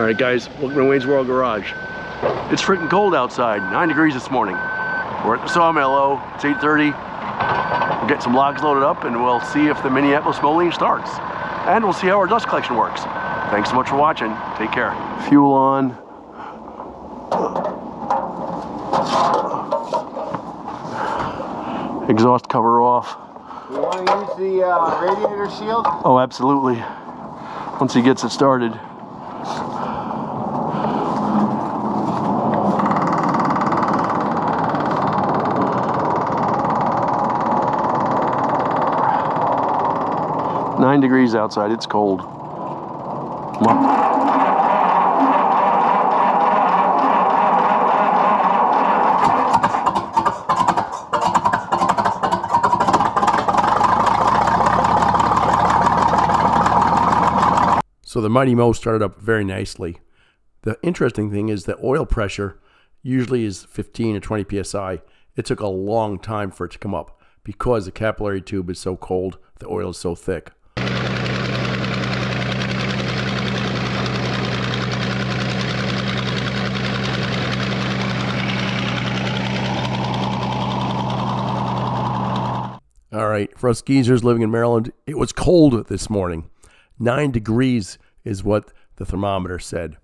All right, guys, welcome to Wayne's World Garage. It's freaking cold outside, 9 degrees this morning. We're at the sawmill, it's 8:30. We'll get some logs loaded up and we'll see if the Minneapolis Moline starts. And we'll see how our dust collection works. Thanks so much for watching. Take care. Fuel on. Exhaust cover off. You want to use the radiator shield? Oh, absolutely. Once he gets it started. Nine degrees outside, it's cold. Come on. So the Mighty Mo started up very nicely. The interesting thing is that oil pressure usually is 15 or 20 psi. It took a long time for it to come up because the capillary tube is so cold, the oil is so thick. All right, for us geezers living in Maryland, it was cold this morning. 9 degrees is what the thermometer said.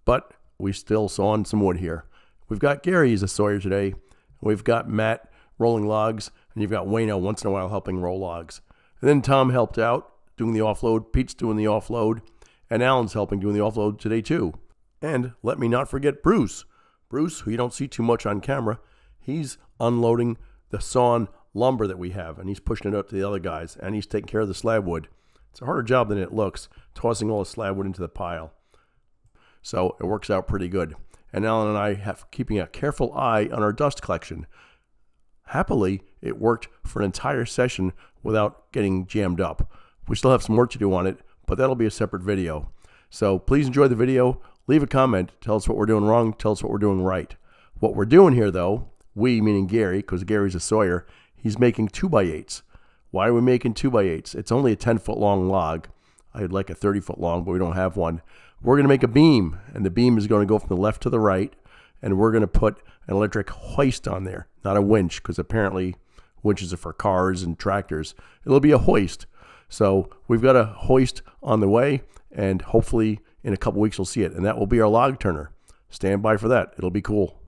But we still sawing some wood here. We've got Gary as a sawyer today. We've got Matt rolling logs. And you've got Wayno once in a while helping roll logs. And then Tom helped out doing the offload. Pete's doing the offload. And Alan's helping doing the offload today too. And let me not forget Bruce. Bruce, who you don't see too much on camera, he's unloading the sawn lumber that we have. And he's pushing it up to the other guys. And he's taking care of the slab wood. It's a harder job than it looks, tossing all the slab wood into the pile. So it works out pretty good. And Alan and I have keeping a careful eye on our dust collection. Happily, it worked for an entire session without getting jammed up. We still have some work to do on it, but that'll be a separate video. So please enjoy the video. Leave a comment. Tell us what we're doing wrong. Tell us what we're doing right. What we're doing here, though, we, meaning Gary, because Gary's a sawyer, he's making 2x8s. Why are we making 2x8s? It's only a 10-foot long log. I'd like a 30-foot long, but we don't have one. We're going to make a beam, and the beam is going to go from the left to the right, and we're going to put an electric hoist on there, not a winch, because apparently winches are for cars and tractors. It'll be a hoist. So we've got a hoist on the way, and hopefully in a couple weeks you'll see it, and that will be our log turner. Stand by for that. It'll be cool.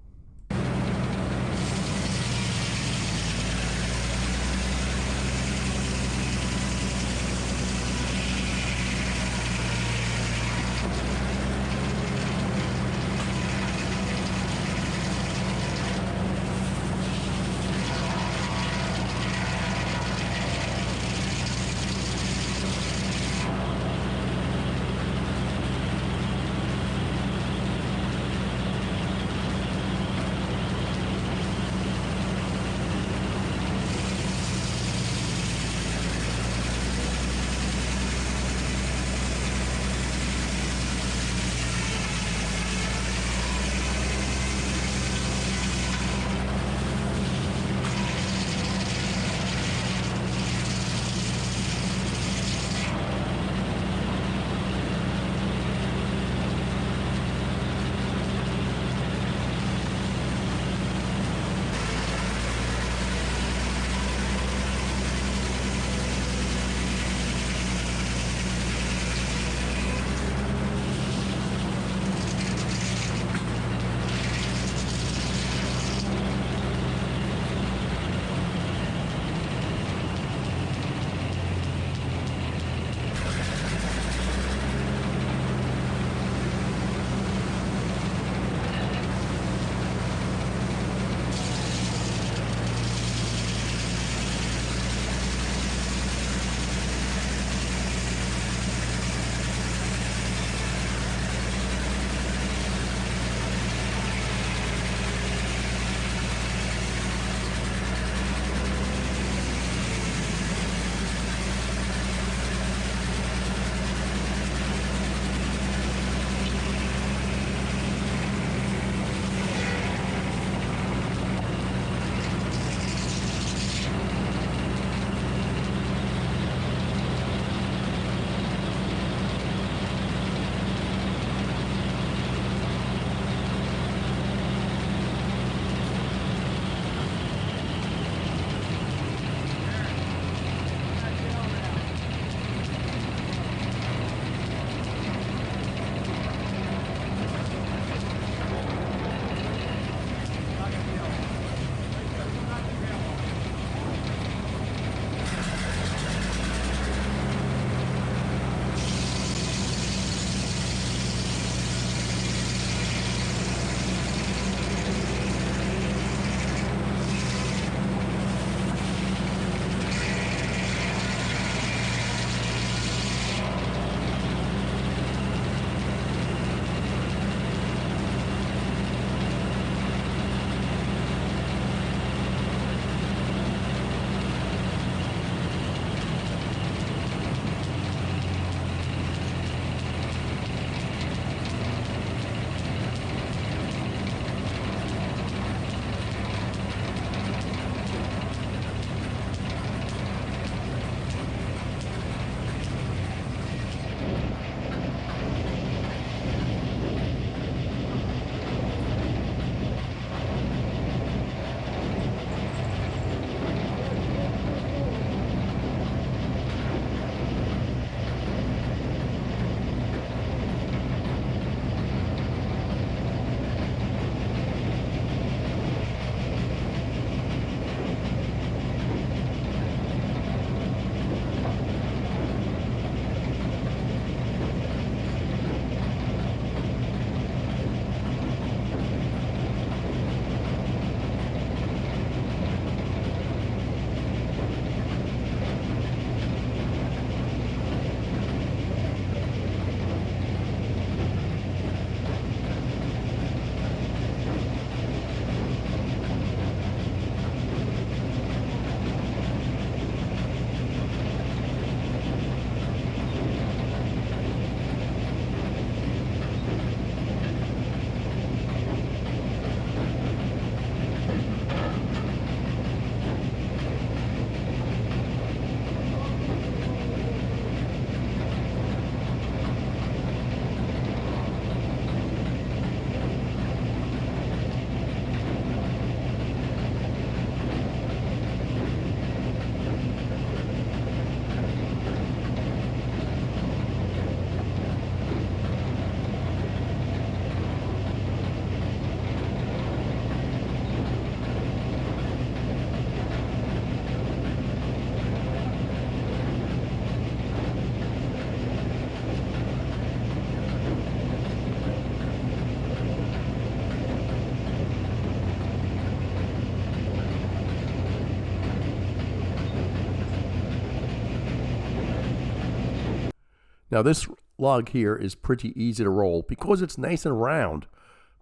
Now this log here is pretty easy to roll because it's nice and round,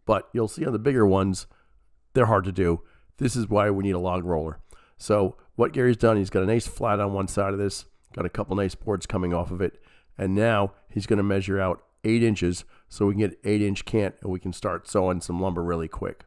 but you'll see on the bigger ones, they're hard to do. This is why we need a log roller. So what Gary's done, he's got a nice flat on one side of this, got a couple nice boards coming off of it, and now he's going to measure out 8 inches so we can get 8-inch cant and we can start sawing some lumber really quick.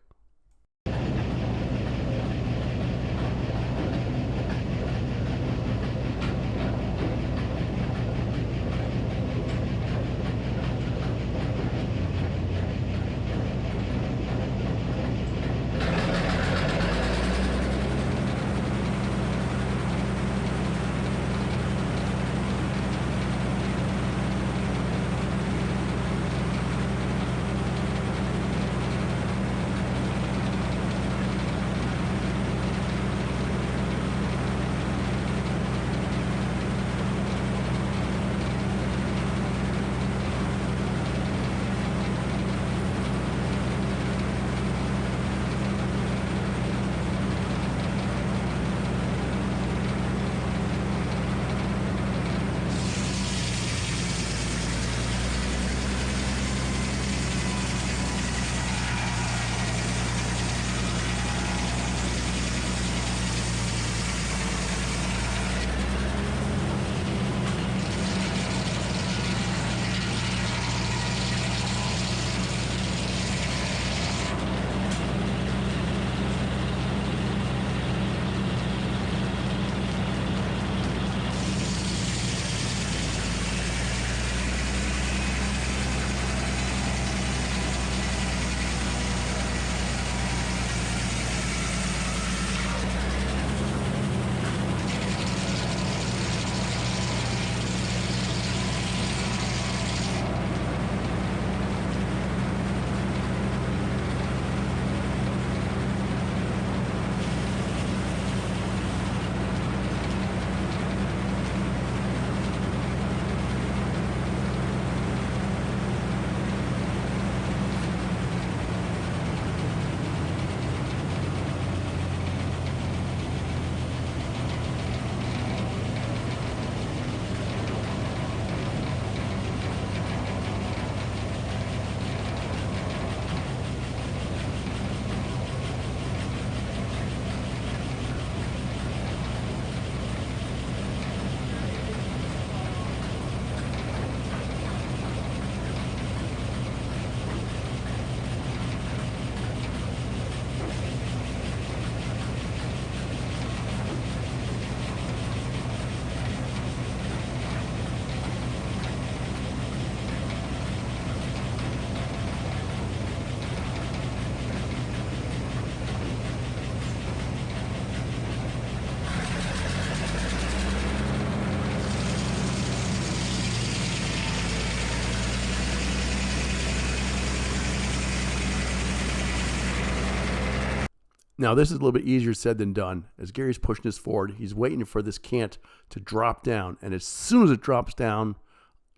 Now this is a little bit easier said than done. As Gary's pushing this forward, he's waiting for this cant to drop down. And as soon as it drops down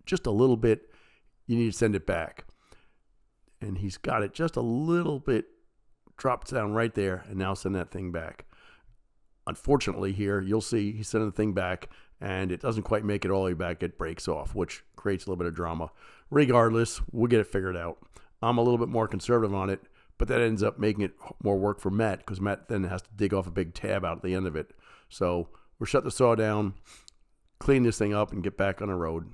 just a little bit, you need to send it back. And he's got it just a little bit, drops down right there, and now send that thing back. Unfortunately here, you'll see he's sending the thing back, and it doesn't quite make it all the way back. It breaks off, which creates a little bit of drama. Regardless, we'll get it figured out. I'm a little bit more conservative on it, but that ends up making it more work for Matt because Matt then has to dig off a big tab out at the end of it. So we'll shut the saw down, clean this thing up, and get back on the road.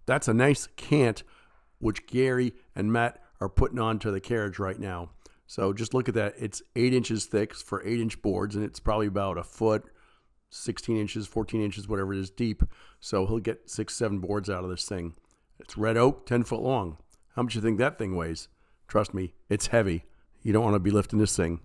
That's a nice cant, which Gary and Matt are putting onto the carriage right now. So just look at that. It's 8 inches thick for 8-inch boards, and it's probably about a foot, 16 inches, 14 inches, whatever it is deep. So he'll get 6-7 boards out of this thing. It's red oak, 10 foot long. How much do you think that thing weighs? Trust me, it's heavy. You don't want to be lifting this thing.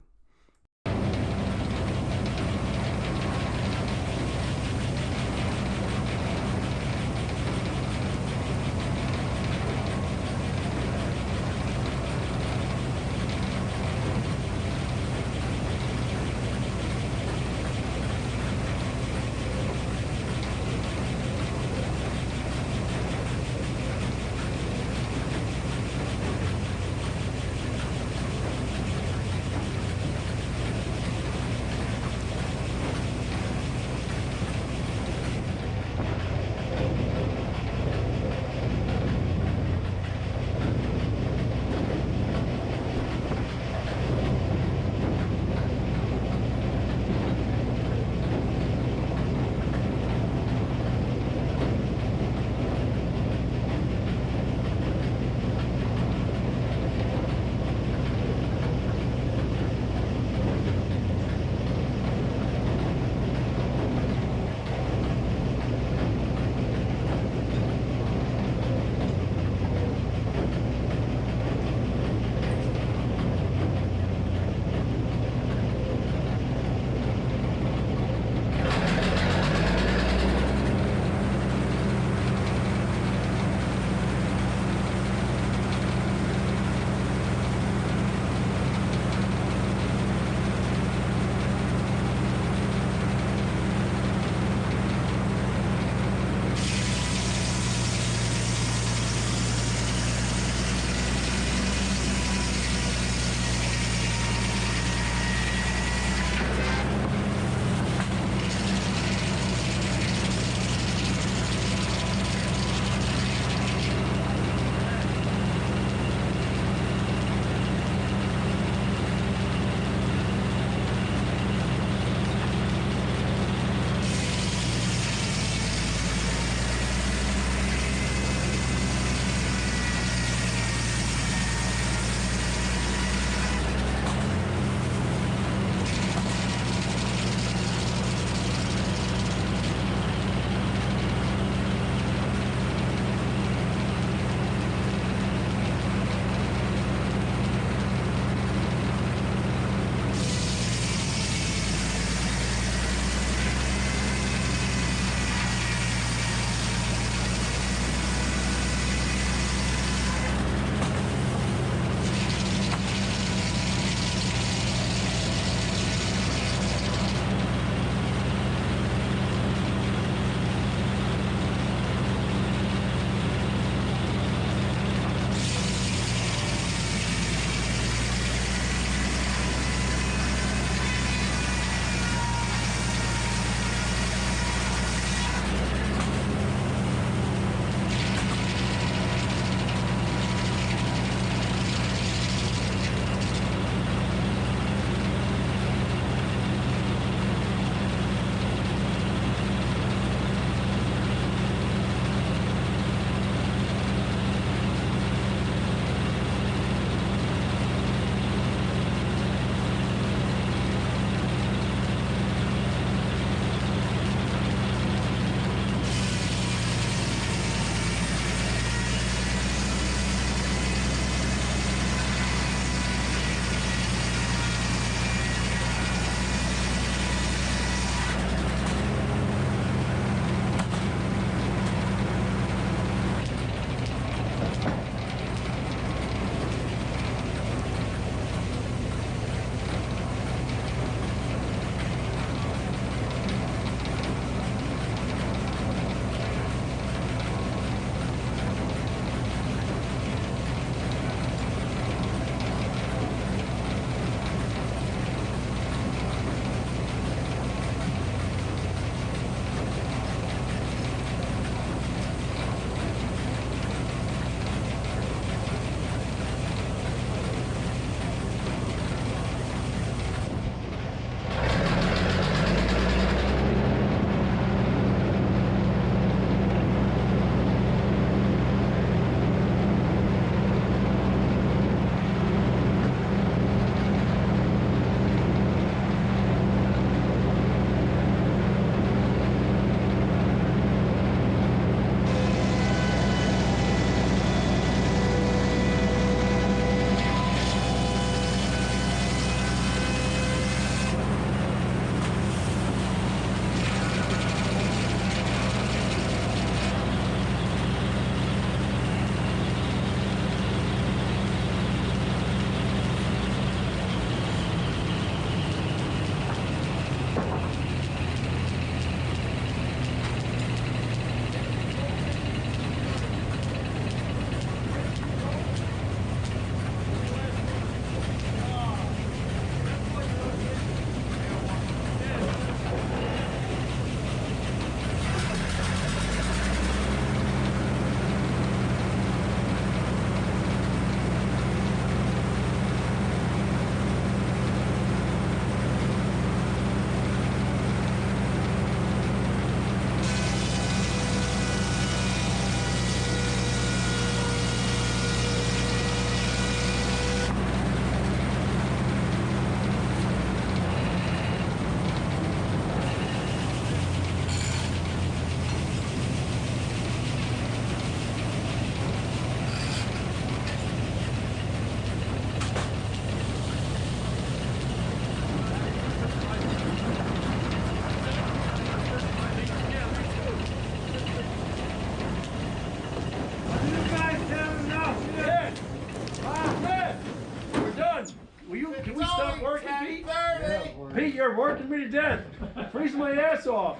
stop working, Pete? 10:30. Pete, you're working me to death. Freezing my ass off.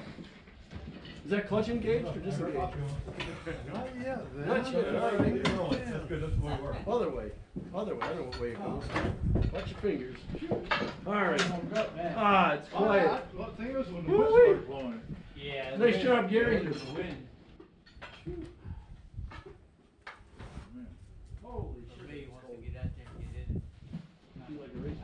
Is that clutch engaged or disengaged? Not yet. Not yet, all right. That's good, that's the way it works. Other way. Other way. I know what way it goes. Watch your fingers. All right. Ah, it's quiet. Well, the thing is, when the Woo-wee. wind started blowing, Yeah. Nice job, Gary. Holy shit. Me wants to get out there and get in. You like a race?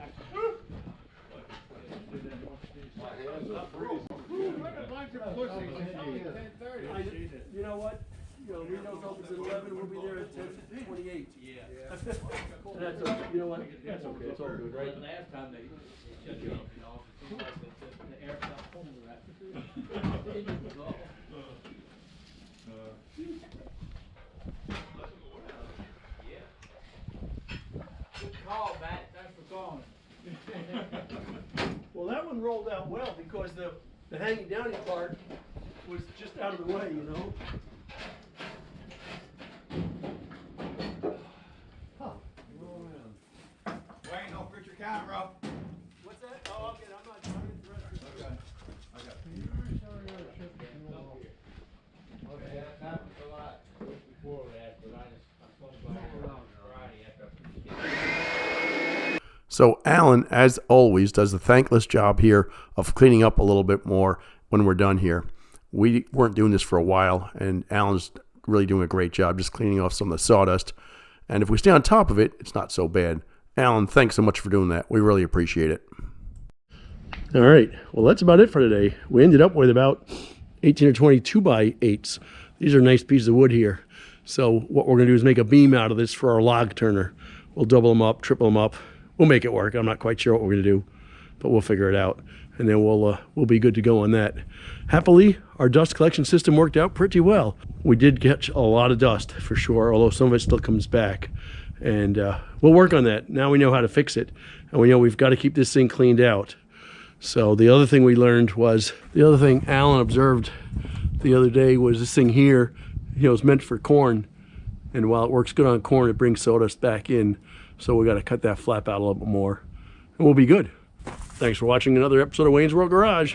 You know what? You know, Reno's opens at 11, we'll be there at 10:28. Yeah. And that's okay. You know what? That's okay. It's all good, right? Last time they shut you off, you know, it seemed like the air stopped pulling right. The engine was off. Good call, Matt. Thanks for calling. Well, that one rolled out well because the hanging downy part was just out of the way, you know? Wayne, don't put your camera up. What's that? Oh, okay, I'm not trying to interrupt you. Okay. I got Yeah, that happened a lot before that, but I told by on Friday after. So Alan, as always, does the thankless job here of cleaning up a little bit more when we're done here. We weren't doing this for a while, and Alan's really doing a great job just cleaning off some of the sawdust. And if we stay on top of it, it's not so bad. Alan, thanks so much for doing that. We really appreciate it. All right. Well, that's about it for today. We ended up with about 18 or 20 2x8s. These are nice pieces of wood here. So what we're going to do is make a beam out of this for our log turner. We'll double them up, triple them up. We'll make it work. I'm not quite sure what we're going to do, but we'll figure it out. And then we'll be good to go on that. Happily, our dust collection system worked out pretty well. We did catch a lot of dust for sure, although some of it still comes back. And we'll work on that. Now we know how to fix it. And we know we've got to keep this thing cleaned out. So the other thing we learned was, the other thing Alan observed the other day was this thing here, you know, is meant for corn. And while it works good on corn, it brings sawdust back in. So we got to cut that flap out a little bit more. And we'll be good. Thanks for watching another episode of Wayne's World Garage.